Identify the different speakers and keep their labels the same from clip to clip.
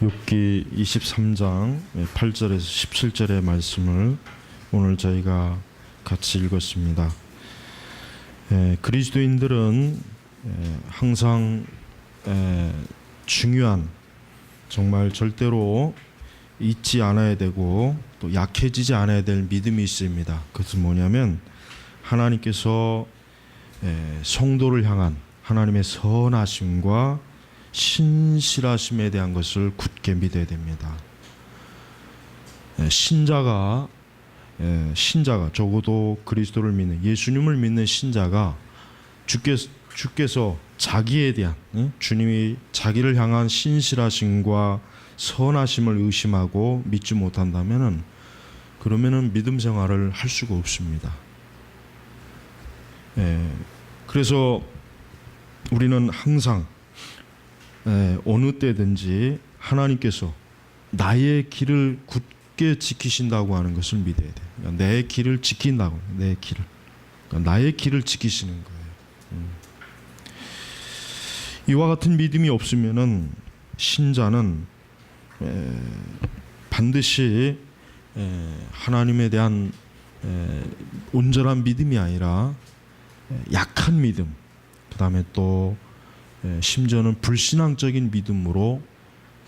Speaker 1: 욥기 23장 8절에서 17절의 말씀을 오늘 저희가 같이 읽었습니다. 그리스도인들은 항상 중요한, 정말 절대로 잊지 않아야 되고 또 약해지지 않아야 될 믿음이 있습니다. 그것은 뭐냐면 하나님께서 성도를 향한 하나님의 선하심과 신실하심에 대한 것을 굳게 믿어야 됩니다. 신자가 적어도 그리스도를 믿는, 예수님을 믿는 신자가 주께서 자기에 대한, 주님이 자기를 향한 신실하심과 선하심을 의심하고 믿지 못한다면은, 그러면은 믿음 생활을 할 수가 없습니다. 그래서 우리는 항상 어느 때든지 하나님께서 나의 길을 굳게 지키신다고 하는 것을 믿어야 돼요. 그러니까 내 길을 지킨다고, 내 길을, 그러니까 나의 길을 지키시는 거예요. 이와 같은 믿음이 없으면은 신자는 반드시 하나님에 대한 온전한 믿음이 아니라 약한 믿음, 그 다음에 또 심지어는 불신앙적인 믿음으로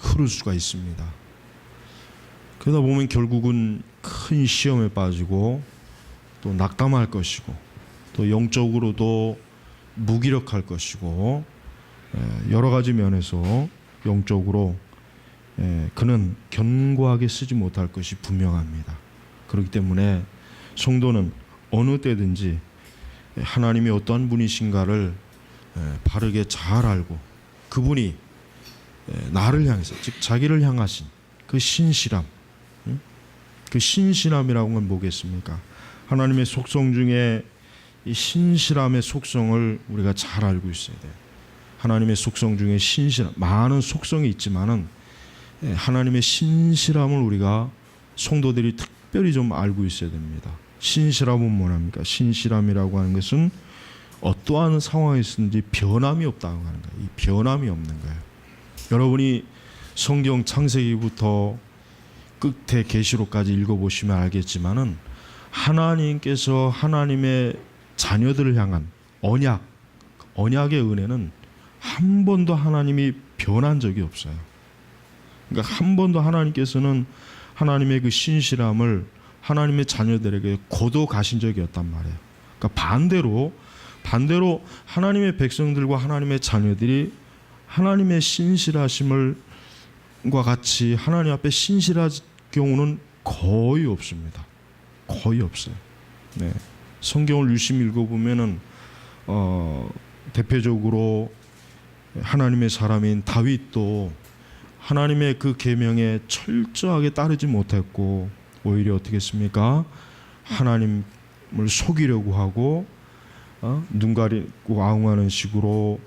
Speaker 1: 흐를 수가 있습니다. 그러다 보면 결국은 큰 시험에 빠지고 또 낙담할 것이고 또 영적으로도 무기력할 것이고 여러 가지 면에서 영적으로 그는 견고하게 쓰지 못할 것이 분명합니다. 그렇기 때문에 성도는 어느 때든지 하나님이 어떠한 분이신가를 바르게 잘 알고, 그분이 나를 향해서, 즉 자기를 향하신 그 신실함, 그 신실함이라고 하는 건 뭐겠습니까? 하나님의 속성 중에 이 신실함의 속성을 우리가 잘 알고 있어야 돼요. 하나님의 속성 중에 신실함, 많은 속성이 있지만은 하나님의 신실함을 우리가 성도들이 특별히 좀 알고 있어야 됩니다. 신실함은 뭐랍니까? 신실함이라고 하는 것은 어떠한 상황에서든지 변함이 없다고 하는 거예요. 이 변함이 없는 거예요. 여러분이 성경 창세기부터 끝에 계시록까지 읽어보시면 알겠지만은 하나님께서 하나님의 자녀들을 향한 언약의 은혜는 한 번도 하나님이 변한 적이 없어요. 그러니까 한 번도 하나님께서는 하나님의 그 신실함을 하나님의 자녀들에게 거둬 가신 적이 없단 말이에요. 그러니까 반대로 하나님의 백성들과 하나님의 자녀들이 하나님의 신실하심과 같이 하나님 앞에 신실한 경우는 거의 없습니다. 거의 없어요. 네. 성경을 유심히 읽어보면은 대표적으로 하나님의 사람인 다윗도 하나님의 그 계명에 철저하게 따르지 못했고 오히려 어떻게 했습니까? 하나님을 속이려고 하고 눈 가리고 아웅하는 식으로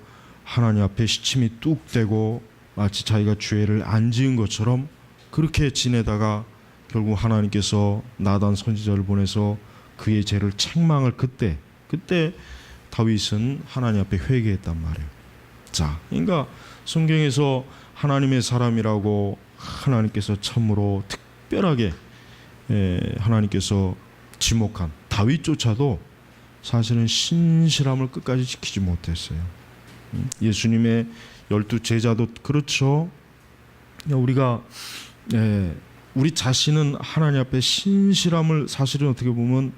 Speaker 1: 하나님 앞에 시침이 뚝 떼고 마치 자기가 죄를 안 지은 것처럼 그렇게 지내다가 결국 하나님께서 나단 선지자를 보내서 그의 죄를 책망을 그때 다윗은 하나님 앞에 회개했단 말이에요. 자, 그러니까 성경에서 하나님의 사람이라고 하나님께서 참으로 특별하게 하나님께서 지목한 다윗조차도 사실은 신실함을 끝까지 지키지 못했어요. 예수님의 12 제자도 그렇죠. 우리가 우리 자신은 하나님 앞에 신실함을 사실은 어떻게 보면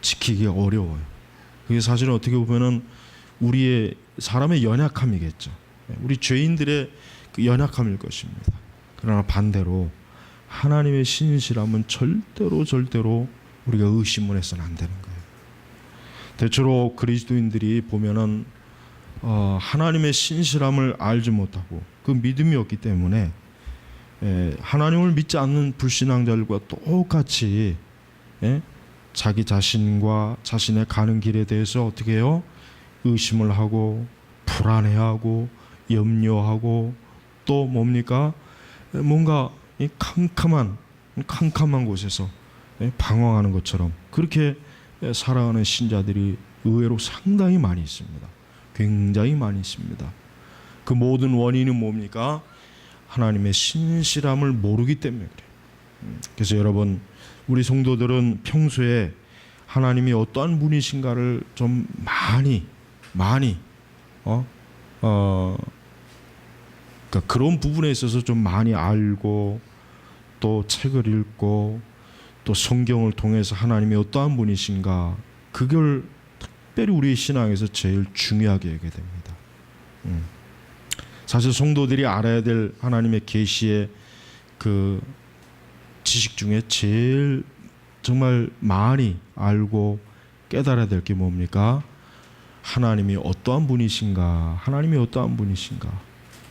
Speaker 1: 지키기가 어려워요. 그게 사실은 어떻게 보면은 우리의 사람의 연약함이겠죠. 우리 죄인들의 그 연약함일 것입니다. 그러나 반대로 하나님의 신실함은 절대로 우리가 의심을 해서는 안 되는 거예요. 대체로 그리스도인들이 보면은 하나님의 신실함을 알지 못하고 그 믿음이 없기 때문에 하나님을 믿지 않는 불신앙자들과 똑같이 자기 자신과 자신의 가는 길에 대해서 어떻게 해요? 의심을 하고 불안해하고 염려하고 또 뭡니까? 뭔가 이 캄캄한 곳에서 방황하는 것처럼 그렇게 살아가는 신자들이 의외로 상당히 많이 있습니다. 굉장히 많이 있습니다. 그 모든 원인은 뭡니까? 하나님의 신실함을 모르기 때문에 그래요. 그래서 여러분, 우리 성도들은 평소에 하나님이 어떠한 분이신가를 좀 많이 그러니까 그런 부분에 있어서 좀 많이 알고, 또 책을 읽고, 또 성경을 통해서 하나님이 어떠한 분이신가, 그걸 특별히 우리의 신앙에서 제일 중요하게 여겨야 됩니다. 사실 성도들이 알아야 될 하나님의 계시의 그 지식 중에 제일 정말 많이 알고 깨달아야 될 게 뭡니까? 하나님이 어떠한 분이신가, 하나님이 어떠한 분이신가,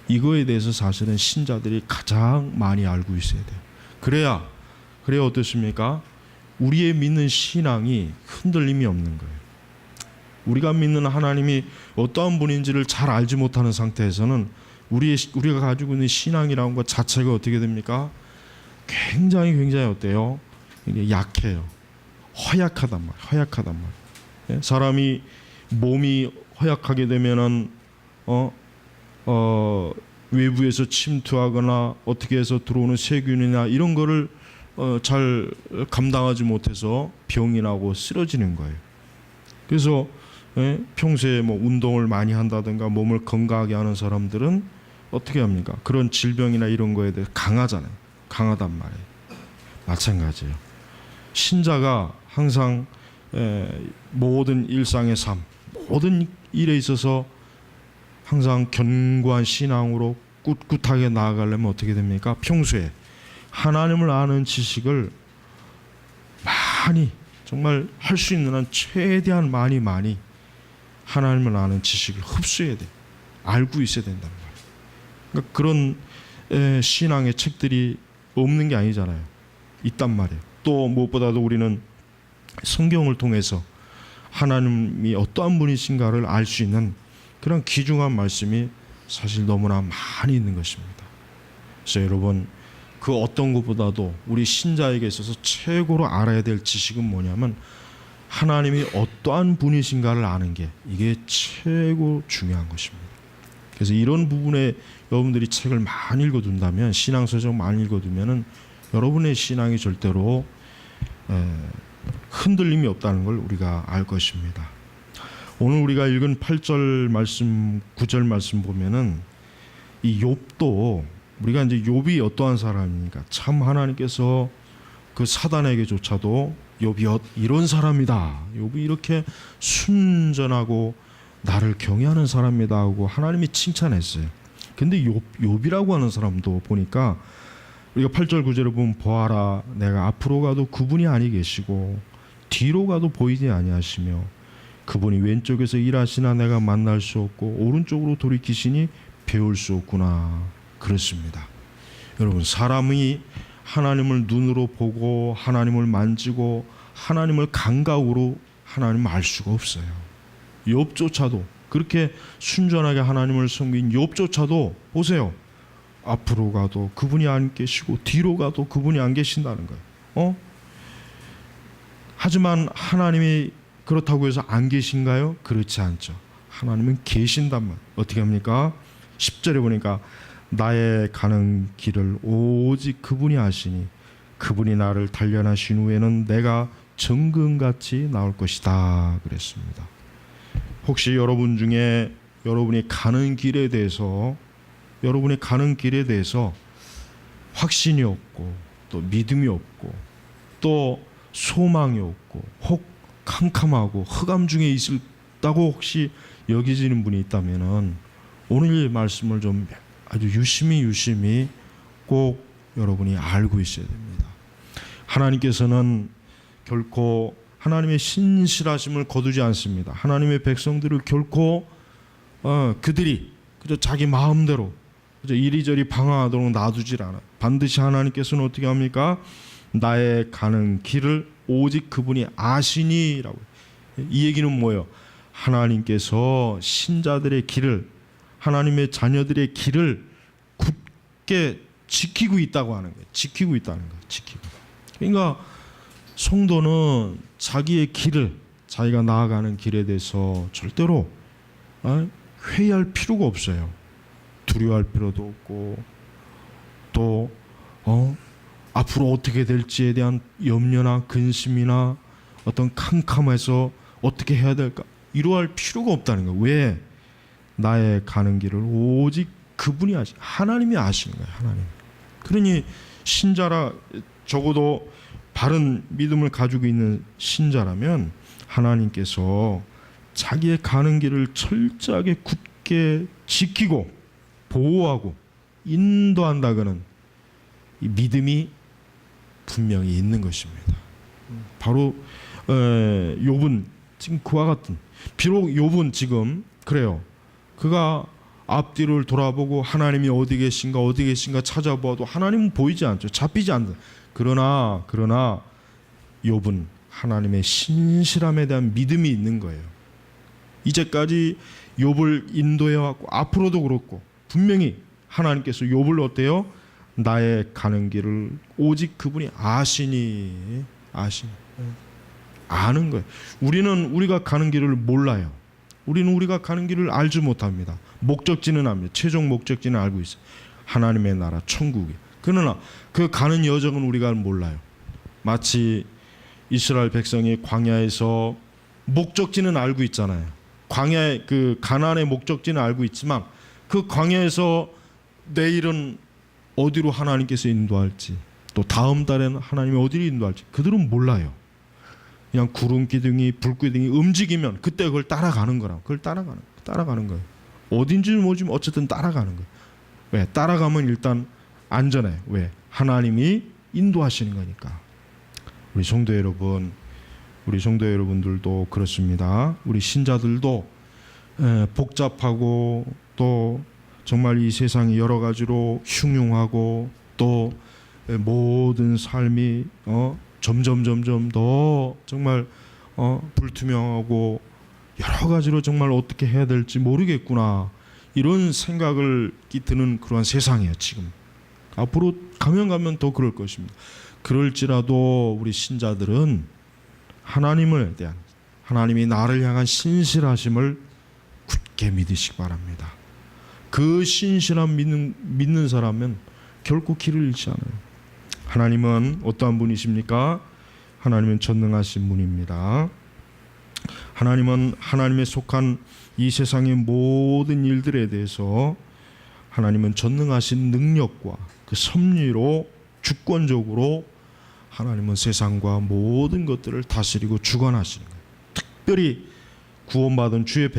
Speaker 1: 이거에 대해서 사실은 신자들이 가장 많이 알고 있어야 돼요. 그래야 어떻습니까? 우리의 믿는 신앙이 흔들림이 없는 거예요. 우리가 믿는 하나님이 어떠한 분인지를 잘 알지 못하는 상태에서는 우리가 가지고 있는 신앙이라는 것 자체가 어떻게 됩니까? 굉장히 어때요? 이게 약해요. 허약하단 말이에요. 예? 사람이 몸이 허약하게 되면은 외부에서 침투하거나 어떻게 해서 들어오는 세균이나 이런 거를 잘 감당하지 못해서 병이 나고 쓰러지는 거예요. 그래서 평소에 뭐 운동을 많이 한다든가 몸을 건강하게 하는 사람들은 어떻게 합니까? 그런 질병이나 이런 거에 대해 강하잖아요. 강하단 말이에요. 마찬가지예요. 신자가 항상 모든 일상의 삶, 모든 일에 있어서 항상 견고한 신앙으로 꿋꿋하게 나아가려면 어떻게 됩니까? 평소에 하나님을 아는 지식을 많이, 정말 할 수 있는 한 최대한 많이 하나님을 아는 지식을 흡수해야 돼. 알고 있어야 된단 말이에요. 그러니까 그런 신앙의 책들이 없는 게 아니잖아요. 있단 말이에요. 또 무엇보다도 우리는 성경을 통해서 하나님이 어떠한 분이신가를 알 수 있는 그런 귀중한 말씀이 사실 너무나 많이 있는 것입니다. 그래서 여러분, 그 어떤 것보다도 우리 신자에게 있어서 최고로 알아야 될 지식은 뭐냐면 하나님이 어떠한 분이신가를 아는 게, 이게 최고 중요한 것입니다. 그래서 이런 부분에 여러분들이 책을 많이 읽어둔다면, 신앙서적 많이 읽어두면은 여러분의 신앙이 절대로 흔들림이 없다는 걸 우리가 알 것입니다. 오늘 우리가 읽은 8절 말씀, 9절 말씀 보면은 이 욥도, 우리가 이제 욥이 어떠한 사람입니까? 참 하나님께서 그 사단에게조차도 욥이 이런 사람이다, 욥이 이렇게 순전하고 나를 경외하는 사람이다 하고 하나님이 칭찬했어요. 근데 욥이라고 하는 사람도 보니까 우리가 8절 9절을 보면, 보아라, 내가 앞으로 가도 그분이 아니 계시고 뒤로 가도 보이지 아니하시며 그분이 왼쪽에서 일하시나 내가 만날 수 없고 오른쪽으로 돌이키시니 배울 수 없구나. 그렇습니다. 여러분, 사람이 하나님을 눈으로 보고 하나님을 만지고 하나님을 감각으로 하나님을 알 수가 없어요. 욥조차도, 그렇게 순전하게 하나님을 섬긴 욥조차도 보세요. 앞으로 가도 그분이 안 계시고 뒤로 가도 그분이 안 계신다는 거예요. 하지만 하나님이 그렇다고 해서 안 계신가요? 그렇지 않죠. 하나님은 계신단 말. 어떻게 합니까? 10절에 보니까 나의 가는 길을 오직 그분이 아시니 그분이 나를 단련하신 후에는 내가 정금같이 나올 것이다. 그랬습니다. 혹시 여러분 중에 여러분이 가는 길에 대해서 확신이 없고 또 믿음이 없고 또 소망이 없고 혹 캄캄하고 흑암 중에 있다고 혹시 여기지는 분이 있다면은 오늘 말씀을 좀 아주 유심히 꼭 여러분이 알고 있어야 됩니다. 하나님께서는 결코 하나님의 신실하심을 거두지 않습니다. 하나님의 백성들을 결코 그들이 그저 자기 마음대로 그저 이리저리 방황하도록 놔두질 않아요. 반드시 하나님께서는 어떻게 합니까? 나의 가는 길을 오직 그분이 아시니라고. 이 얘기는 뭐예요? 하나님께서 신자들의 길을, 하나님의 자녀들의 길을 굳게 지키고 있다고 하는 거예요. 지키고 있다는 거예요. 그러니까 성도는 자기의 길을, 자기가 나아가는 길에 대해서 절대로 회의할 필요가 없어요. 두려워할 필요도 없고 또 앞으로 어떻게 될지에 대한 염려나 근심이나 어떤 캄캄해서 어떻게 해야 될까 이러할 필요가 없다는 거예요. 왜? 나의 가는 길을 오직 그분이 하나님이 아시는 거예요. 하나님. 그러니 신자라, 적어도 바른 믿음을 가지고 있는 신자라면 하나님께서 자기의 가는 길을 철저하게 굳게 지키고 보호하고 인도한다고는 이 믿음이 분명히 있는 것입니다. 바로 욥은 지금 그와 같은, 비록 욥은 지금 그래요. 그가 앞뒤를 돌아보고 하나님이 어디 계신가 찾아보아도 하나님은 보이지 않죠. 잡히지 않는다. 그러나 욥은 하나님의 신실함에 대한 믿음이 있는 거예요. 이제까지 욥을 인도해왔고 앞으로도 그렇고 분명히 하나님께서 욥을 어때요? 나의 가는 길을 오직 그분이 아시니 아는 거예요. 우리는 우리가 가는 길을 몰라요. 우리는 우리가 가는 길을 알지 못합니다. 목적지는 압니다. 최종 목적지는 알고 있어요. 하나님의 나라 천국이. 그러나 그 가는 여정은 우리가 몰라요. 마치 이스라엘 백성이 광야에서 목적지는 알고 있잖아요. 광야의 그 가나안의 목적지는 알고 있지만 그 광야에서 내일은 어디로 하나님께서 인도할지, 또 다음 달에는 하나님이 어디로 인도할지 그들은 몰라요. 그냥 구름 기둥이 불 기둥이 움직이면 그때 그걸 따라가는 거라. 그걸 따라가는 거예요. 어딘지는 모르지만 어쨌든 따라가는 거예요. 왜? 따라가면 일단 안전해. 왜? 하나님이 인도하시는 거니까. 우리 성도 여러분들도 그렇습니다. 우리 신자들도 복잡하고 또 정말 이 세상이 여러 가지로 흉흉하고 또 모든 삶이 점점 더 정말 불투명하고 여러 가지로 정말 어떻게 해야 될지 모르겠구나, 이런 생각을 드는 그러한 세상이에요. 지금 앞으로 가면 더 그럴 것입니다. 그럴지라도 우리 신자들은 하나님을 대한, 하나님이 나를 향한 신실하심을 굳게 믿으시기 바랍니다. 그 신실함 믿는 사람은 결코 길을 잃지 않아요. 하나님은 어떠한 분이십니까? 하나님은 전능하신 분입니다. 하나님은 하나님에 속한 이 세상의 모든 일들에 대해서 하나님은 전능하신 능력과 그 섭리로 주권적으로 하나님은 세상과 모든 것들을 다스리고 주관하시는 거예요. 특별히 구원받은 주의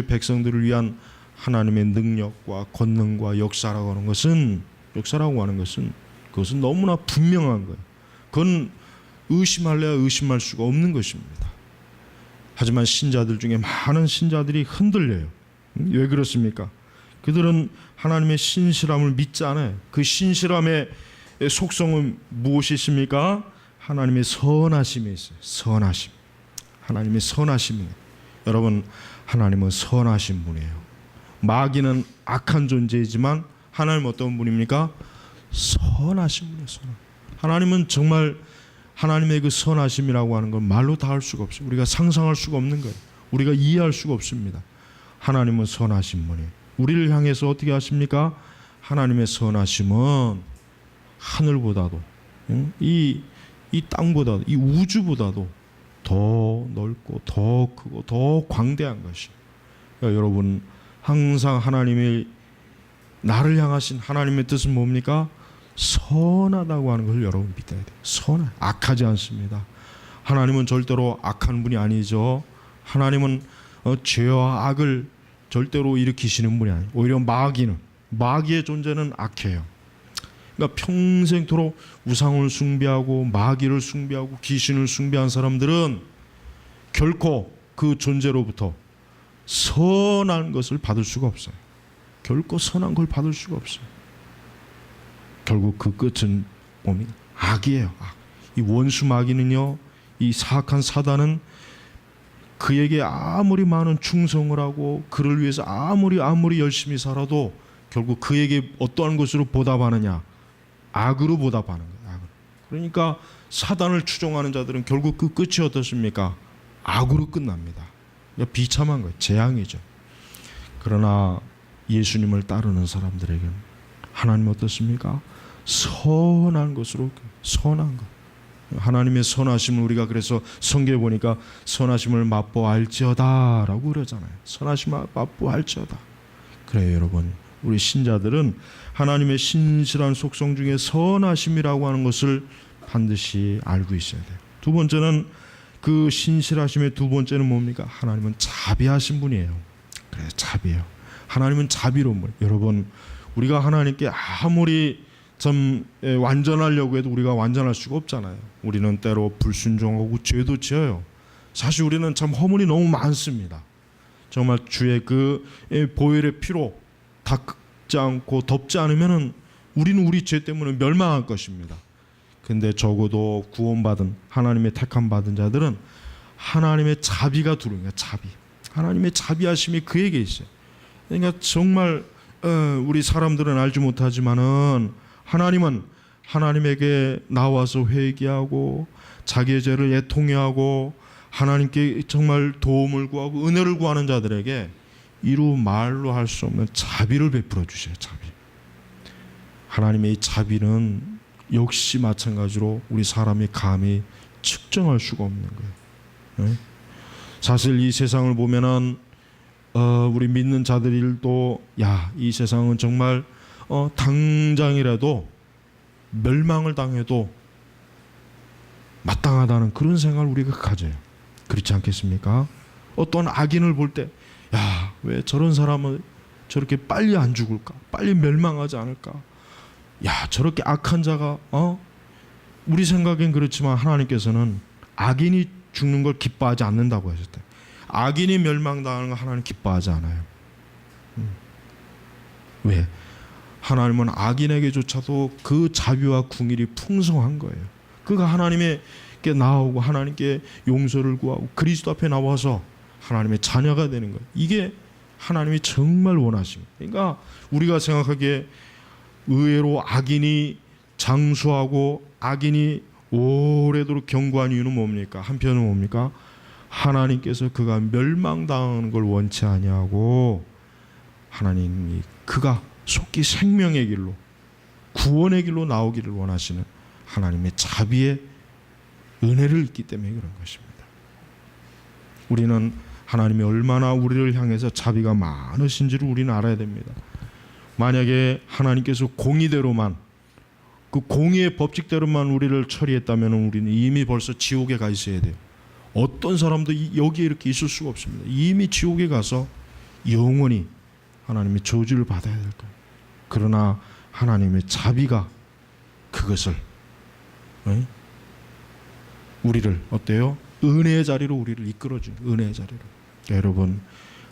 Speaker 1: 백성들을 위한 하나님의 능력과 권능과 역사라고 하는 것은 그것은 너무나 분명한 거예요. 그건 의심할래야 의심할 수가 없는 것입니다. 하지만 신자들 중에 많은 신자들이 흔들려요. 왜 그렇습니까? 그들은 하나님의 신실함을 믿지 않아요. 그 신실함의 속성은 무엇이 있습니까? 하나님의 선하심이 있어요. 선하심. 하나님의 선하심이에요. 여러분, 하나님은 선하신 분이에요. 마귀는 악한 존재이지만 하나님은 어떤 분입니까? 선하신 분이에요. 하나님은 정말 하나님의 그 선하심이라고 하는 건 말로 다 할 수가 없어요. 우리가 상상할 수가 없는 거예요. 우리가 이해할 수가 없습니다. 하나님은 선하신 분이에요. 우리를 향해서 어떻게 하십니까? 하나님의 선하심은 하늘보다도 이 땅보다도 이 우주보다도 더 넓고 더 크고 더 광대한 것이. 그러니까 여러분, 항상 하나님의 나를 향하신 하나님의 뜻은 뭡니까? 선하다고 하는 걸 여러분 믿어야 돼요. 선해. 악하지 않습니다. 하나님은 절대로 악한 분이 아니죠. 하나님은 죄와 악을 절대로 일으키시는 분이 아니에요. 오히려 마귀의 존재는 악해요. 그러니까 평생토록 우상을 숭배하고 마귀를 숭배하고 귀신을 숭배한 사람들은 결코 그 존재로부터 선한 것을 받을 수가 없어요. 결코 선한 걸 받을 수가 없어요. 결국 그 끝은 뭡니까? 악이에요. 악. 이 원수 마귀는요, 이 사악한 사단은 그에게 아무리 많은 충성을 하고 그를 위해서 아무리 열심히 살아도 결국 그에게 어떠한 것으로 보답하느냐? 악으로 보답하는 거예요. 악으로. 그러니까 사단을 추종하는 자들은 결국 그 끝이 어떻습니까? 악으로 끝납니다. 비참한 거예요. 재앙이죠. 그러나 예수님을 따르는 사람들에게는 하나님 어떻습니까? 선한 것으로, 선한 것. 하나님의 선하심을 우리가 그래서 성경에 보니까 선하심을 맛보알지어다라고 그러잖아요. 선하심을 맛보알지어다. 그래요, 여러분. 우리 신자들은 하나님의 신실한 속성 중에 선하심이라고 하는 것을 반드시 알고 있어야 돼요. 두 번째는, 그 신실하심의 두 번째는 뭡니까? 하나님은 자비하신 분이에요. 그래서 자비예요. 하나님은 자비로운 분. 여러분, 우리가 하나님께 아무리 참 완전하려고 해도 우리가 완전할 수가 없잖아요. 우리는 때로 불순종하고 죄도 지어요. 사실 우리는 참 허물이 너무 많습니다. 정말 주의 그 보혈의 피로 닦지 않고 덮지 않으면은 우리는 우리 죄 때문에 멸망할 것입니다. 근데 적어도 구원받은, 하나님의 택함 받은 자들은 하나님의 자비가 들어오는 거예요. 자비. 하나님의 자비하심이 그에게 있어요. 그러니까 정말 우리 사람들은 알지 못하지만은 하나님은 하나님에게 나와서 회개하고 자기의 죄를 애통해하고 하나님께 정말 도움을 구하고 은혜를 구하는 자들에게 이루 말로 할 수 없는 자비를 베풀어 주셔요. 자비. 하나님의 이 자비는 역시 마찬가지로 우리 사람이 감히 측정할 수가 없는 거예요. 네? 사실 이 세상을 보면은 우리 믿는 자들도 이 세상은 정말 당장이라도 멸망을 당해도 마땅하다는 그런 생각을 우리가 가져요. 그렇지 않겠습니까? 어떤 악인을 볼 때 왜 저런 사람은 저렇게 빨리 안 죽을까? 빨리 멸망하지 않을까? 저렇게 악한 자가 우리 생각엔 그렇지만 하나님께서는 악인이 죽는 걸 기뻐하지 않는다고 하셨대요. 악인이 멸망당하는 걸 하나님 기뻐하지 않아요. 왜? 하나님은 악인에게조차도 그 자비와 궁일이 풍성한 거예요. 그가 하나님께 나오고 하나님께 용서를 구하고 그리스도 앞에 나와서 하나님의 자녀가 되는 거예요. 이게 하나님이 정말 원하신 거예요. 그러니까 우리가 생각하기에 의외로 악인이 장수하고 악인이 오래도록 견고한 이유는 뭡니까? 한편은 뭡니까? 하나님께서 그가 멸망당하는 걸 원치 아니하고 하나님이 그가 속히 생명의 길로, 구원의 길로 나오기를 원하시는 하나님의 자비의 은혜를 있기 때문에 그런 것입니다. 우리는 하나님이 얼마나 우리를 향해서 자비가 많으신지를 우리는 알아야 됩니다. 만약에 하나님께서 공의대로만, 그 공의의 법칙대로만 우리를 처리했다면 우리는 이미 벌써 지옥에 가 있어야 돼요. 어떤 사람도 여기에 이렇게 있을 수가 없습니다. 이미 지옥에 가서 영원히 하나님의 저주를 받아야 될 거예요. 그러나 하나님의 자비가 그것을 우리를 어때요? 은혜의 자리로 우리를 이끌어준 은혜의 자리로. 여러분,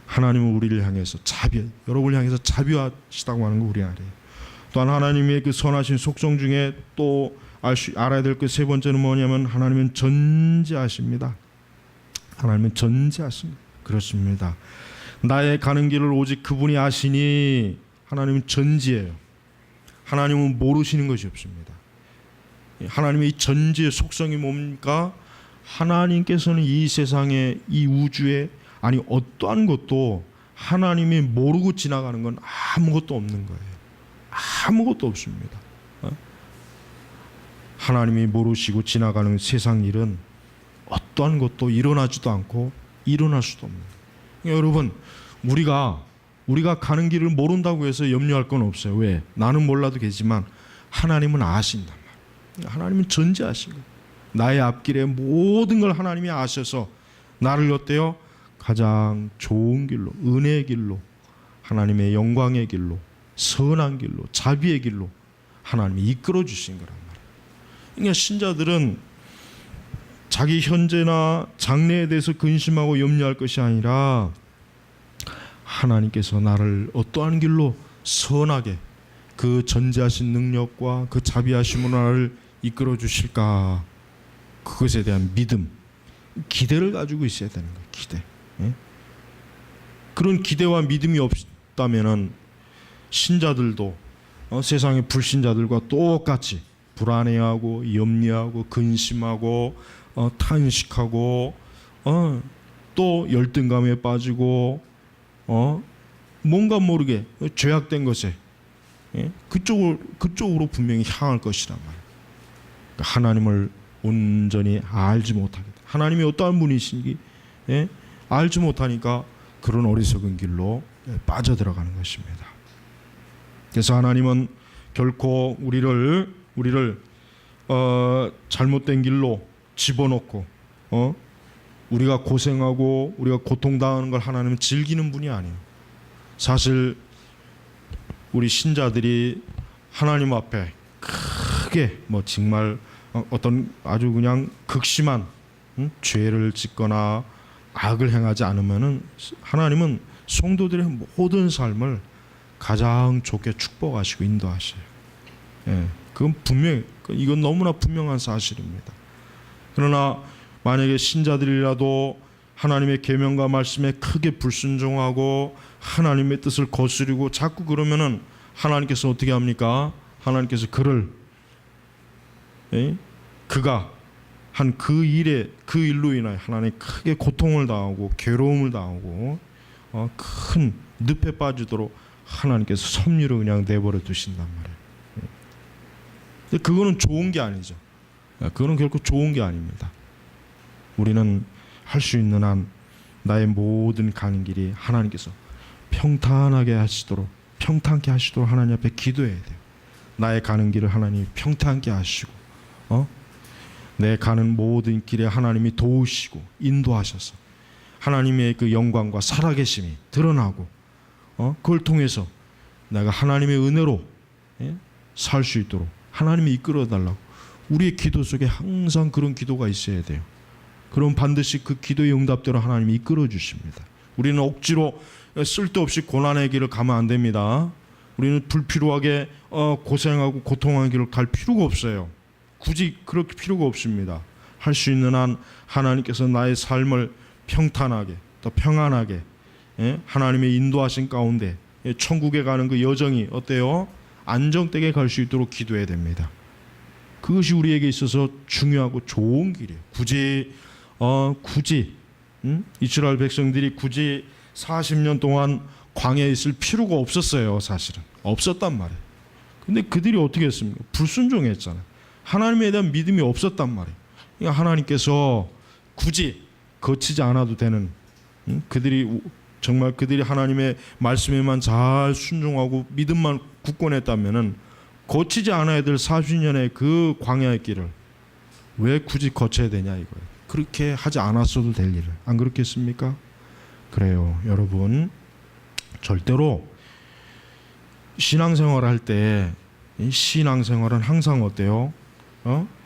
Speaker 1: 하나님은 우리를 향해서 여러분을 향해서 자비하시다고 하는 거 우리 알아요. 또한 하나님의 그 선하신 속성 중에 또 알아야 될 그 세 번째는 뭐냐면 하나님은 전지하십니다. 하나님은 전지하십니다. 그렇습니다. 나의 가는 길을 오직 그분이 아시니 하나님은 전지예요. 하나님은 모르시는 것이 없습니다. 하나님의 이 전지의 속성이 뭡니까? 하나님께서는 이 세상에, 이 우주에 어떠한 것도 하나님이 모르고 지나가는 건 아무것도 없는 거예요. 아무것도 없습니다. 하나님이 모르시고 지나가는 세상 일은 어떠한 것도 일어나지도 않고 일어날 수도 없는 거예요. 여러분, 우리가 가는 길을 모른다고 해서 염려할 건 없어요. 왜? 나는 몰라도 되지만 하나님은 아신단 말이에요. 하나님은 전지하신 거예요. 나의 앞길에 모든 걸 하나님이 아셔서 나를 어때요? 가장 좋은 길로, 은혜의 길로, 하나님의 영광의 길로, 선한 길로, 자비의 길로 하나님이 이끌어 주신 거란 말이에요. 그러니까 신자들은 자기 현재나 장래에 대해서 근심하고 염려할 것이 아니라 하나님께서 나를 어떠한 길로 선하게 그 전지하신 능력과 그 자비하심으로 나를 이끌어 주실까, 그것에 대한 믿음, 기대를 가지고 있어야 되는 거예요. 기대. 그런 기대와 믿음이 없다면은 신자들도 세상의 불신자들과 똑같이 불안해하고 염려하고 근심하고 탄식하고 또 열등감에 빠지고 뭔가 모르게 죄악된 것에 예? 그쪽으로 분명히 향할 것이란 말이에요. 그러니까 하나님을 온전히 알지 못하게, 하나님이 어떠한 분이신지 예? 알지 못하니까 그런 어리석은 길로 빠져들어가는 것입니다. 그래서 하나님은 결코 우리를 잘못된 길로 집어넣고 우리가 고생하고 우리가 고통당하는 걸 하나님은 즐기는 분이 아니에요. 사실 우리 신자들이 하나님 앞에 크게 정말 어떤 아주 그냥 극심한 죄를 짓거나 악을 행하지 않으면은 하나님은 성도들의 모든 삶을 가장 좋게 축복하시고 인도하셔요. 예, 그건 이건 너무나 분명한 사실입니다. 그러나 만약에 신자들이라도 하나님의 계명과 말씀에 크게 불순종하고 하나님의 뜻을 거스르고 자꾸 그러면은 하나님께서 어떻게 합니까? 하나님께서 그가 한 그 일로 인하여 하나님 크게 고통을 당하고 괴로움을 당하고 큰 늪에 빠지도록 하나님께서 섭리로 그냥 내버려 두신단 말이에요. 근데 그거는 좋은 게 아니죠. 그거는 결코 좋은 게 아닙니다. 우리는 할 수 있는 한 나의 모든 가는 길이 하나님께서 평탄하게 하시도록 하나님 앞에 기도해야 돼요. 나의 가는 길을 하나님이 평탄하게 하시고 내 가는 모든 길에 하나님이 도우시고 인도하셔서 하나님의 그 영광과 살아계심이 드러나고 그걸 통해서 내가 하나님의 은혜로 살 수 있도록 하나님이 이끌어 달라고 우리의 기도 속에 항상 그런 기도가 있어야 돼요. 그럼 반드시 그 기도의 응답대로 하나님이 이끌어 주십니다. 우리는 억지로 쓸데없이 고난의 길을 가면 안 됩니다. 우리는 불필요하게 고생하고 고통하는 길을 갈 필요가 없어요. 굳이 그럴 필요가 없습니다. 할 수 있는 한 하나님께서 나의 삶을 평탄하게 또 평안하게 하나님의 인도하신 가운데 천국에 가는 그 여정이 어때요? 안정되게 갈 수 있도록 기도해야 됩니다. 그것이 우리에게 있어서 중요하고 좋은 길이에요. 굳이 이스라엘 백성들이 굳이 40년 동안 광야에 있을 필요가 없었어요. 사실은 없었단 말이에요. 근데 그들이 어떻게 했습니까? 불순종했잖아요. 하나님에 대한 믿음이 없었단 말이에요. 그러니까 하나님께서 굳이 거치지 않아도 되는 그들이 하나님의 말씀에만 잘 순종하고 믿음만 굳건했다면은 거치지 않아야 될 40년의 그 광야의 길을 왜 굳이 거쳐야 되냐 이거예요. 그렇게 하지 않았어도 될 일을. 안 그렇겠습니까? 그래요. 여러분 절대로 신앙생활을 할 때 신앙생활은 항상 어때요?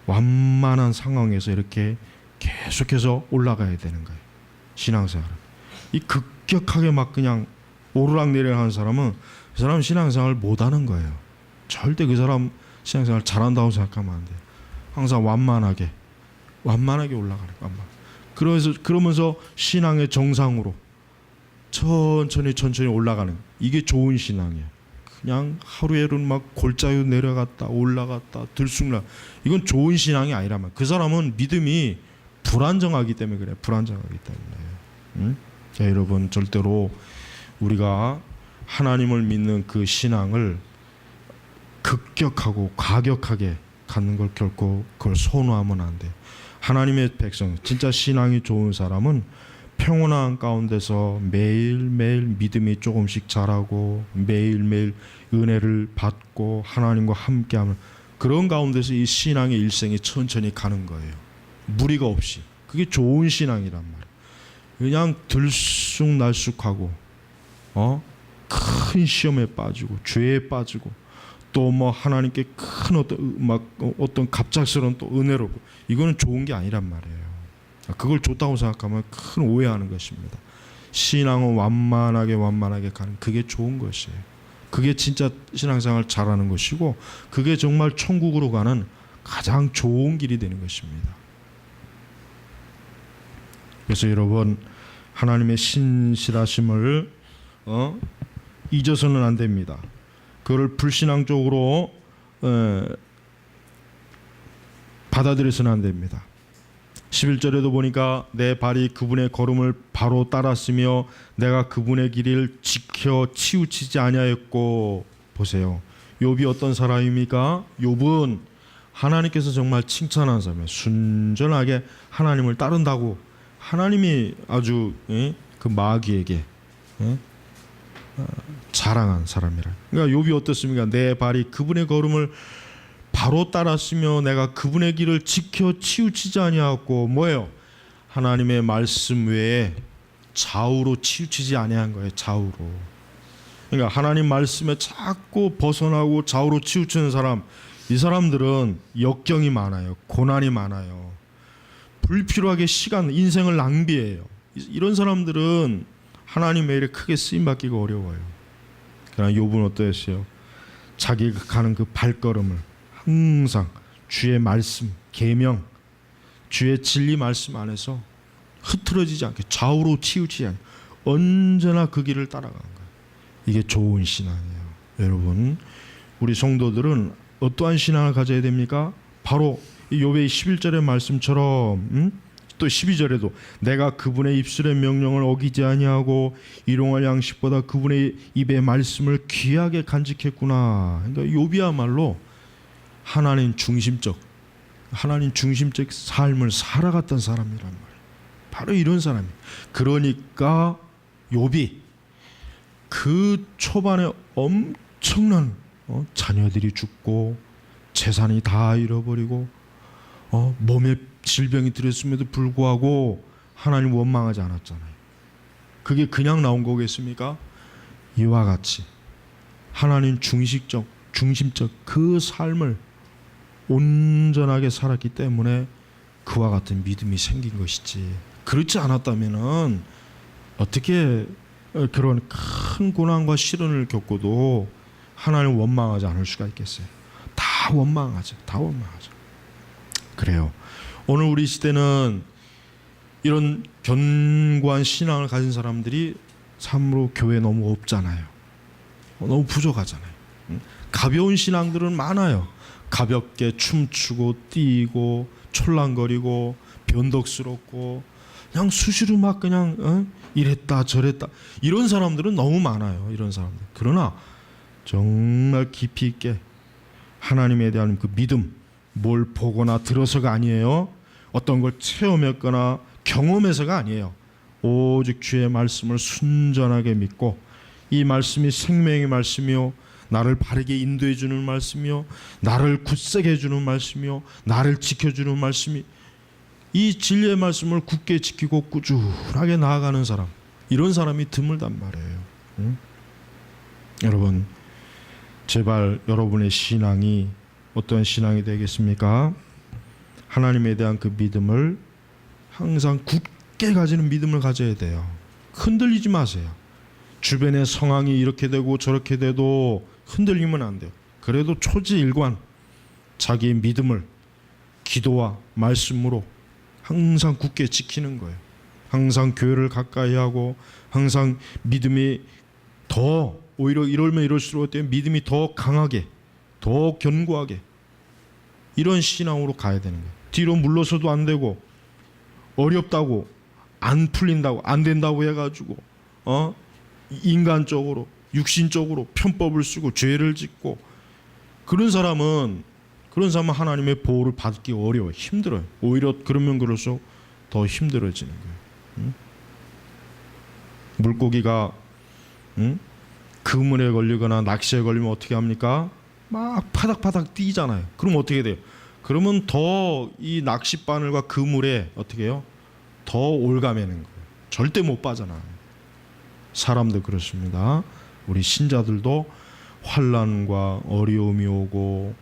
Speaker 1: 완만한 상황에서 이렇게 계속해서 올라가야 되는 거예요. 신앙생활은. 이 급격하게 막 그냥 오르락내리락 하는 사람은 그 사람은 신앙생활을 못하는 거예요. 절대 그 사람 신앙생활 잘한다고 생각하면 안 돼요. 항상 완만하게 올라가는 거예요. 그러면서 신앙의 정상으로 천천히 올라가는, 이게 좋은 신앙이에요. 그냥 하루에는 막 골짜기 내려갔다 올라갔다 들쑥날, 이건 좋은 신앙이 아니라면 그 사람은 믿음이 불안정하기 때문에 그래요. 불안정하기 때문에. 자, 여러분 절대로 우리가 하나님을 믿는 그 신앙을 급격하고 과격하게 갖는 걸 결코 그걸 선호하면 안 돼요. 하나님의 백성, 진짜 신앙이 좋은 사람은 평온한 가운데서 매일매일 믿음이 조금씩 자라고 매일매일 은혜를 받고 하나님과 함께하는 그런 가운데서 이 신앙의 일생이 천천히 가는 거예요. 무리가 없이. 그게 좋은 신앙이란 말이에요. 그냥 들쑥날쑥하고 큰 시험에 빠지고 죄에 빠지고 또 하나님께 큰 어떤 갑작스러운 또 은혜로고, 이거는 좋은 게 아니란 말이에요. 그걸 좋다고 생각하면 큰 오해하는 것입니다. 신앙은 완만하게 가는, 그게 좋은 것이에요. 그게 진짜 신앙생활 잘하는 것이고, 그게 정말 천국으로 가는 가장 좋은 길이 되는 것입니다. 그래서 여러분 하나님의 신실하심을 잊어서는 안 됩니다. 그걸 불신앙적으로 받아들여서는 안 됩니다. 11절에도 보니까 내 발이 그분의 걸음을 바로 따랐으며 내가 그분의 길을 지켜 치우치지 아니하였고, 보세요. 욥이 어떤 사람입니까? 욥은 하나님께서 정말 칭찬한 사람이에요. 순전하게 하나님을 따른다고 하나님이 아주 그 마귀에게 자랑한 사람이라. 그러니까 욥이 어떻습니까? 내 발이 그분의 걸음을 바로 따랐으며 내가 그분의 길을 지켜 치우치지 아니하고 뭐예요? 하나님의 말씀 외에 좌우로 치우치지 아니한 거예요. 좌우로. 그러니까 하나님 말씀에 자꾸 벗어나고 좌우로 치우치는 사람, 이 사람들은 역경이 많아요. 고난이 많아요. 불필요하게 시간, 인생을 낭비해요. 이런 사람들은 하나님의 일에 크게 쓰임받기가 어려워요. 그러나 욥은 어떠했어요? 자기가 가는 그 발걸음을 항상 주의 말씀, 계명, 주의 진리 말씀 안에서 흐트러지지 않게 좌우로 치우치지 않게 언제나 그 길을 따라가는 거예요. 이게 좋은 신앙이에요. 여러분, 우리 성도들은 어떠한 신앙을 가져야 됩니까? 바로 욥의 11절의 말씀처럼 또 12절에도 내가 그분의 입술의 명령을 어기지 아니하고 일용할 양식보다 그분의 입의 말씀을 귀하게 간직했구나. 그러니까 욥이야말로 하나님 중심적 삶을 살아갔던 사람이란 말이에요. 바로 이런 사람이에요. 그러니까 욥이 그 초반에 엄청난 자녀들이 죽고 재산이 다 잃어버리고 몸에 질병이 들었음에도 불구하고 하나님 원망하지 않았잖아요. 그게 그냥 나온 거겠습니까? 이와 같이 하나님 중심적 그 삶을 온전하게 살았기 때문에 그와 같은 믿음이 생긴 것이지, 그렇지 않았다면은 어떻게 그런 큰 고난과 시련을 겪고도 하나님 원망하지 않을 수가 있겠어요? 다 원망하죠. 그래요. 오늘 우리 시대는 이런 견고한 신앙을 가진 사람들이 참으로 교회에 너무 없잖아요. 너무 부족하잖아요. 가벼운 신앙들은 많아요. 가볍게 춤추고 뛰고 촐랑거리고 변덕스럽고 그냥 수시로 막 그냥 이랬다 저랬다 이런 사람들은 너무 많아요. 이런 사람들. 그러나 정말 깊이 있게 하나님에 대한 그 믿음, 뭘 보거나 들어서가 아니에요. 어떤 걸 체험했거나 경험해서가 아니에요. 오직 주의 말씀을 순전하게 믿고 이 말씀이 생명의 말씀이요, 나를 바르게 인도해 주는 말씀이요, 나를 굳세게 해주는 말씀이요, 나를 지켜주는 말씀이, 이 진리의 말씀을 굳게 지키고 꾸준하게 나아가는 사람, 이런 사람이 드물단 말이에요. 여러분, 제발 여러분의 신앙이 어떤 신앙이 되겠습니까? 하나님에 대한 그 믿음을 항상 굳게 가지는 믿음을 가져야 돼요. 흔들리지 마세요. 주변의 상황이 이렇게 되고 저렇게 돼도 흔들리면 안 돼요. 그래도 초지일관 자기의 믿음을 기도와 말씀으로 항상 굳게 지키는 거예요. 항상 교회를 가까이 하고 항상 믿음이 더, 오히려 이러면 이럴수록 어때요? 믿음이 더 강하게, 더 견고하게, 이런 신앙으로 가야 되는 거예요. 뒤로 물러서도 안 되고, 어렵다고 안 풀린다고 안 된다고 해가지고 인간적으로 육신적으로 편법을 쓰고 죄를 짓고 그런 사람은 하나님의 보호를 받기 어려워요. 힘들어요. 오히려 그러면 그럴수록 더 힘들어지는 거예요. 물고기가 그물에 걸리거나 낚시에 걸리면 어떻게 합니까? 막 파닥파닥 뛰잖아요. 그럼 어떻게 돼요? 그러면 더 이 낚싯바늘과 그물에 어떻게 해요? 더 올가매는 거예요. 절대 못 빠져나와요. 사람도 그렇습니다. 우리 신자들도 환난과 어려움이 오고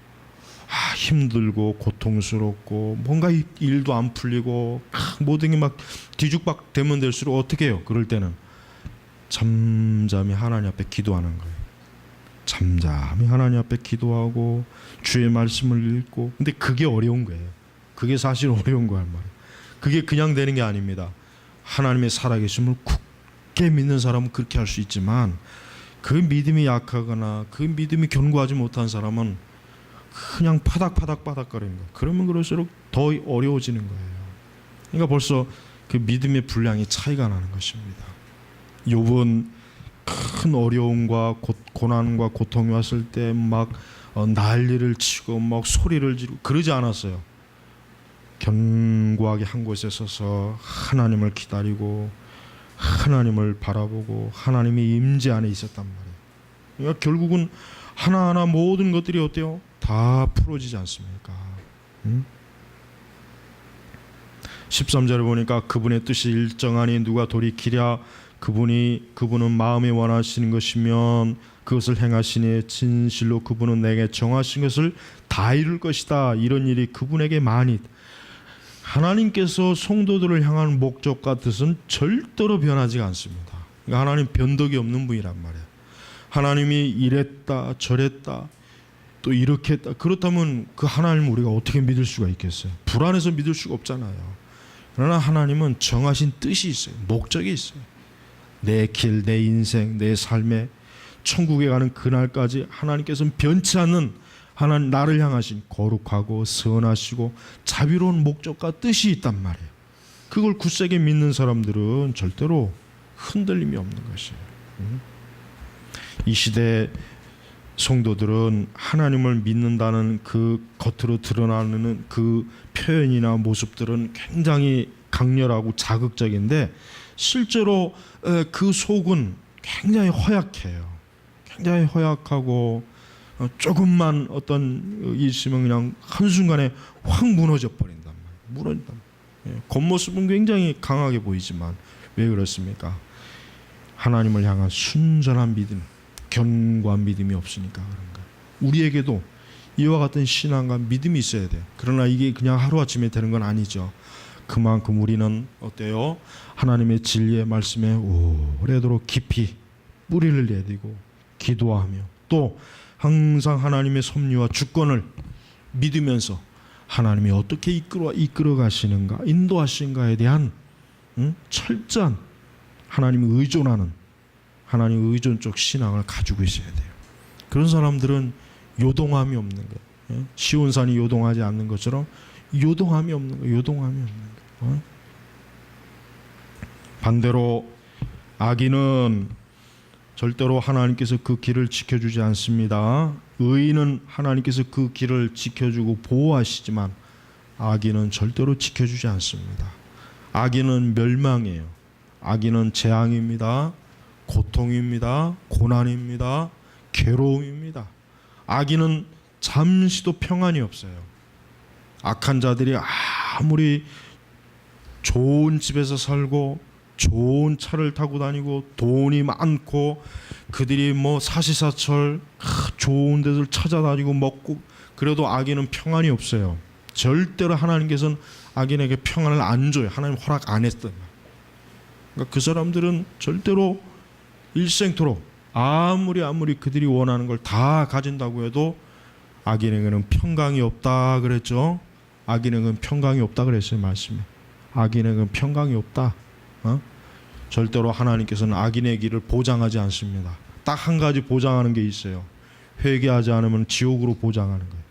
Speaker 1: 힘들고 고통스럽고 뭔가 일도 안 풀리고 모든 게 막 뒤죽박 되면 될수록 어떻게 해요? 그럴 때는 잠잠히 하나님 앞에 기도하는 거예요. 잠잠히 하나님 앞에 기도하고 주의 말씀을 읽고. 근데 그게 어려운 거예요. 그게 사실 어려운 거란 말이에요. 그게 그냥 되는 게 아닙니다. 하나님의 살아계심을 굳게 믿는 사람은 그렇게 할 수 있지만 그 믿음이 약하거나 그 믿음이 견고하지 못한 사람은 그냥 파닥거리는 거예요. 그러면 그럴수록 더 어려워지는 거예요. 그러니까 벌써 그 믿음의 분량이 차이가 나는 것입니다. 욥은 큰 큰 어려움과 고난과 고통이 왔을 때 막 난리를 치고 막 소리를 지르고 그러지 않았어요. 견고하게 한 곳에 서서 하나님을 기다리고 하나님을 바라보고 하나님의 임재 안에 있었단 말이에요. 그러니까 결국은 하나하나 모든 것들이 어때요? 다 풀어지지 않습니까? 13절에 보니까 그분의 뜻이 일정하니 누가 돌이키랴. 그분은 마음에 원하시는 것이면 그것을 행하시니 진실로 그분은 내게 정하신 것을 다 이룰 것이다. 이런 일이 그분에게 많이. 하나님께서 성도들을 향한 목적과 뜻은 절대로 변하지 않습니다. 그러니까 하나님 변덕이 없는 분이란 말이에요. 하나님이 이랬다 저랬다 또 이렇게 했다. 그렇다면 그 하나님을 우리가 어떻게 믿을 수가 있겠어요? 불안해서 믿을 수가 없잖아요. 그러나 하나님은 정하신 뜻이 있어요. 목적이 있어요. 내 길, 내 인생, 내 삶에 천국에 가는 그날까지 하나님께서는 변치 않는 하나님 나를 향하신 거룩하고 선하시고 자비로운 목적과 뜻이 있단 말이에요. 그걸 굳세게 믿는 사람들은 절대로 흔들림이 없는 것이에요. 이 시대 성도들은 하나님을 믿는다는 그 겉으로 드러나는 그 표현이나 모습들은 굉장히 강렬하고 자극적인데 실제로 그 속은 굉장히 허약해요. 굉장히 허약하고 조금만 어떤 있으면 그냥 한순간에 확 무너져 버린단 말이에요. 겉모습은 굉장히 강하게 보이지만 왜 그렇습니까? 하나님을 향한 순전한 믿음, 견고한 믿음이 없으니까 그런 거예요. 우리에게도 이와 같은 신앙과 믿음이 있어야 돼요. 그러나 이게 그냥 하루아침에 되는 건 아니죠. 그만큼 우리는 어때요? 하나님의 진리의 말씀에 오래도록 깊이 뿌리를 내리고 기도하며 또 항상 하나님의 섭리와 주권을 믿으면서 하나님이 어떻게 이끌어 가시는가, 인도하시는가에 대한 철저한 하나님을 의존하는 하나님 의존적 신앙을 가지고 있어야 돼요. 그런 사람들은 요동함이 없는 거예요. 시온산이 요동하지 않는 것처럼 요동함이 없는 거예요. 요동함이 없는 거예요. 반대로 악인은 절대로 하나님께서 그 길을 지켜주지 않습니다. 의인은 하나님께서 그 길을 지켜주고 보호하시지만 악인은 절대로 지켜주지 않습니다. 악인은 멸망이에요. 악인은 재앙입니다. 고통입니다. 고난입니다. 괴로움입니다. 악인은 잠시도 평안이 없어요. 악한 자들이 아무리 좋은 집에서 살고 좋은 차를 타고 다니고 돈이 많고 그들이 뭐 사시사철 좋은 데를 찾아다니고 먹고 그래도 악인은 평안이 없어요. 절대로 하나님께서는 악인에게 평안을 안 줘요. 하나님 허락 안 했던. 그러니까 그 사람들은 절대로 일생토록 아무리 그들이 원하는 걸 다 가진다고 해도 악인에게는 평강이 없다 그랬죠. 악인에게는 평강이 없다 그랬어요. 말씀에. 악인에게는 평강이 없다. 절대로 하나님께서는 악인의 길을 보장하지 않습니다. 딱 한 가지 보장하는 게 있어요. 회개하지 않으면 지옥으로 보장하는 거예요.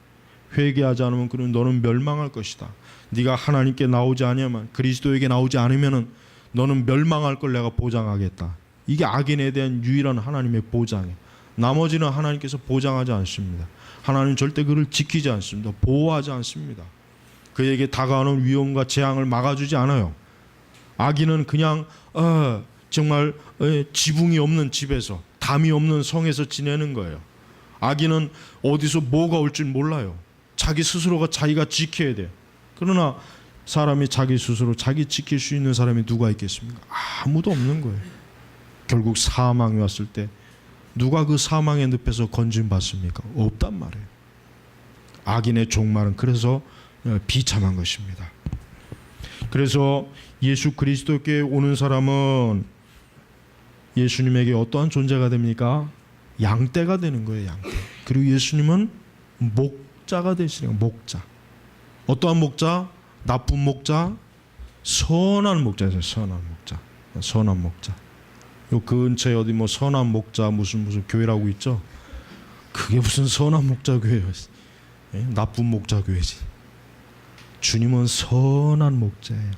Speaker 1: 회개하지 않으면 그럼 너는 멸망할 것이다. 네가 하나님께 나오지 않으면 그리스도에게 나오지 않으면은 너는 멸망할 걸 내가 보장하겠다. 이게 악인에 대한 유일한 하나님의 보장이에요. 나머지는 하나님께서 보장하지 않습니다. 하나님 절대 그를 지키지 않습니다. 보호하지 않습니다. 그에게 다가오는 위험과 재앙을 막아주지 않아요. 악인은 그냥 정말 지붕이 없는 집에서 담이 없는 성에서 지내는 거예요. 악인은 어디서 뭐가 올 줄 몰라요. 자기 스스로가 자기가 지켜야 돼요. 그러나 사람이 자기 스스로 자기 지킬 수 있는 사람이 누가 있겠습니까? 아무도 없는 거예요. 결국 사망이 왔을 때 누가 그 사망의 늪에서 건짐받습니까? 없단 말이에요. 악인의 종말은 그래서 비참한 것입니다. 그래서 예수 그리스도께 오는 사람은 예수님에게 어떠한 존재가 됩니까? 양떼가 되는 거예요. 양떼. 그리고 예수님은 목자가 되시는 거예요. 목자. 어떠한 목자? 나쁜 목자? 선한 목자죠. 선한 목자. 선한 목자. 요 근처에 어디 뭐 선한 목자 무슨 교회라고 있죠? 그게 무슨 선한 목자 교회예요. 나쁜 목자 교회지. 주님은 선한 목자예요.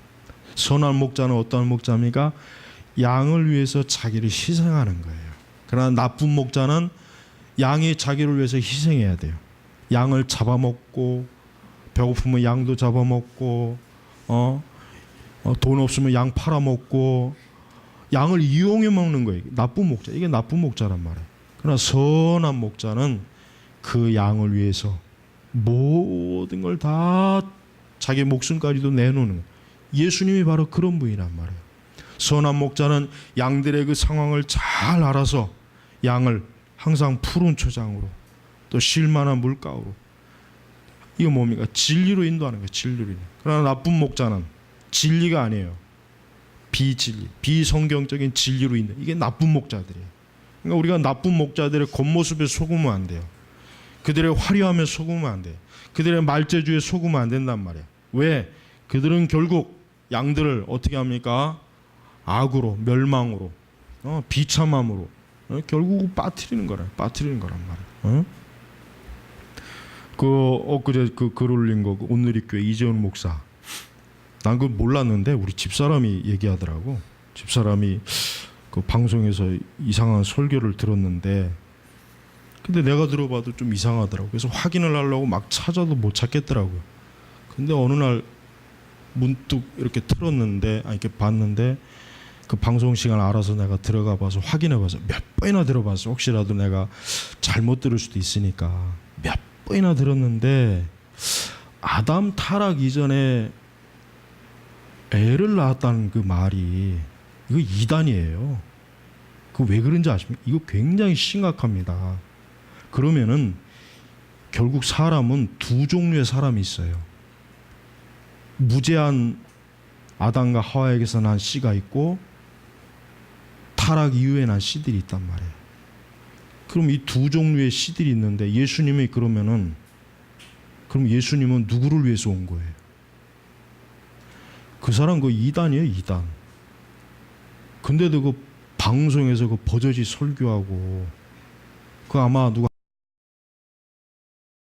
Speaker 1: 선한 목자는 어떠한 목자입니까? 양을 위해서 자기를 희생하는 거예요. 그러나 나쁜 목자는 양이 자기를 위해서 희생해야 돼요. 양을 잡아먹고, 배고프면 양도 잡아먹고, 돈 없으면 양 팔아먹고, 양을 이용해 먹는 거예요. 나쁜 목자. 이게 나쁜 목자란 말이에요. 그러나 선한 목자는 그 양을 위해서 모든 걸 다 자기 목숨까지도 내놓는 거예요. 예수님이 바로 그런 분이란 말이에요. 선한 목자는 양들의 그 상황을 잘 알아서 양을 항상 푸른 초장으로 또 쉴만한 물가로, 이거 뭡니까? 진리로 인도하는 거예요. 진리로 인도. 그러나 나쁜 목자는 진리가 아니에요. 비진리, 비성경적인 진리로 인도. 이게 나쁜 목자들이에요. 그러니까 우리가 나쁜 목자들의 겉모습에 속으면 안 돼요. 그들의 화려함에 속으면 안 돼요. 그들의 말재주에 속으면 안 된단 말이에요. 왜? 그들은 결국 양들을 어떻게 합니까? 악으로, 멸망으로, 비참함으로 결국 빠뜨리는 거란 말이에요. 엊그제 그 글 올린 거, 온누리교회 이재훈 목사. 난 그걸 몰랐는데 우리 집사람이 얘기하더라고. 집사람이 그 방송에서 이상한 설교를 들었는데, 근데 내가 들어봐도 좀 이상하더라고. 그래서 확인을 하려고 막 찾아도 못 찾겠더라고요. 근데 어느 날 문득 이렇게 틀었는데, 이렇게 봤는데, 그 방송 시간 알아서 내가 들어가 봐서 확인해 봐서 몇 번이나 들어봤어. 혹시라도 내가 잘못 들을 수도 있으니까 몇 번이나 들었는데, 아담 타락 이전에 애를 낳았다는 그 말이 이거 이단이에요. 그 왜 그런지 아십니까? 이거 굉장히 심각합니다. 그러면은 결국 사람은 두 종류의 사람이 있어요. 무죄한 아담과 하와에게서 난 씨가 있고, 타락 이후에 난 씨들이 있단 말이에요. 그럼 이 두 종류의 씨들이 있는데, 예수님이 그러면은, 그럼 예수님은 누구를 위해서 온 거예요? 그 사람 그 이단이에요, 이단. 근데도 그 방송에서 그 버젓이 설교하고, 그 아마 누가